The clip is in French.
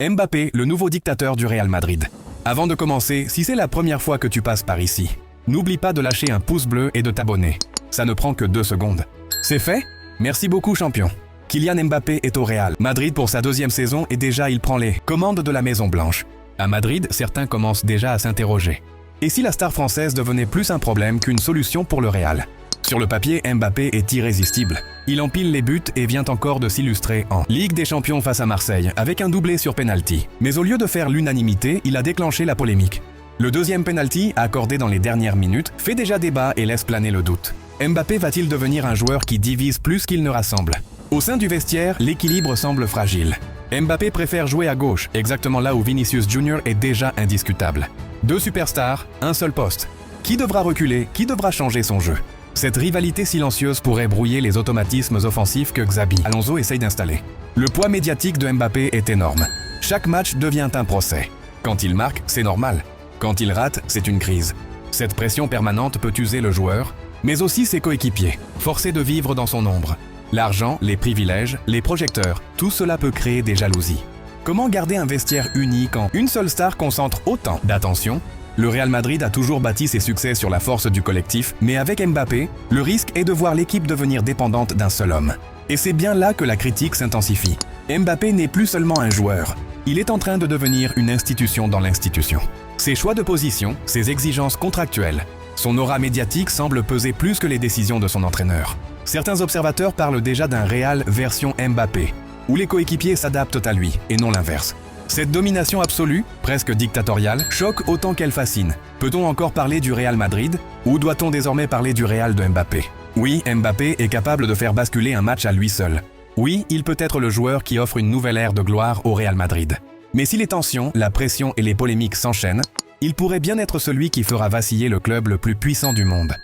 Mbappé, le nouveau dictateur du Real Madrid. Avant de commencer, si c'est la première fois que tu passes par ici, n'oublie pas de lâcher un pouce bleu et de t'abonner. Ça ne prend que 2 secondes. C'est fait? Merci beaucoup, champion. Kylian Mbappé est au Real Madrid pour sa 2e saison et déjà il prend les commandes de la Maison Blanche. À Madrid, certains commencent déjà à s'interroger. Et si la star française devenait plus un problème qu'une solution pour le Real? Sur le papier, Mbappé est irrésistible. Il empile les buts et vient encore de s'illustrer en Ligue des Champions face à Marseille avec un doublé sur penalty. Mais au lieu de faire l'unanimité, il a déclenché la polémique. Le 2e penalty, accordé dans les dernières minutes, fait déjà débat et laisse planer le doute. Mbappé va-t-il devenir un joueur qui divise plus qu'il ne rassemble? Au sein du vestiaire, l'équilibre semble fragile. Mbappé préfère jouer à gauche, exactement là où Vinicius Junior est déjà indiscutable. 2 superstars, un seul poste. Qui devra reculer? Qui devra changer son jeu? Cette rivalité silencieuse pourrait brouiller les automatismes offensifs que Xabi Alonso essaye d'installer. Le poids médiatique de Mbappé est énorme. Chaque match devient un procès. Quand il marque, c'est normal. Quand il rate, c'est une crise. Cette pression permanente peut user le joueur, mais aussi ses coéquipiers, forcés de vivre dans son ombre. L'argent, les privilèges, les projecteurs, tout cela peut créer des jalousies. Comment garder un vestiaire uni quand une seule star concentre autant d'attention? Le Real Madrid a toujours bâti ses succès sur la force du collectif, mais avec Mbappé, le risque est de voir l'équipe devenir dépendante d'un seul homme. Et c'est bien là que la critique s'intensifie. Mbappé n'est plus seulement un joueur, il est en train de devenir une institution dans l'institution. Ses choix de position, ses exigences contractuelles, son aura médiatique semble peser plus que les décisions de son entraîneur. Certains observateurs parlent déjà d'un Real version Mbappé, où les coéquipiers s'adaptent à lui, et non l'inverse. Cette domination absolue, presque dictatoriale, choque autant qu'elle fascine. Peut-on encore parler du Real Madrid? Ou doit-on désormais parler du Real de Mbappé? Oui, Mbappé est capable de faire basculer un match à lui seul. Oui, il peut être le joueur qui offre une nouvelle ère de gloire au Real Madrid. Mais si les tensions, la pression et les polémiques s'enchaînent, il pourrait bien être celui qui fera vaciller le club le plus puissant du monde.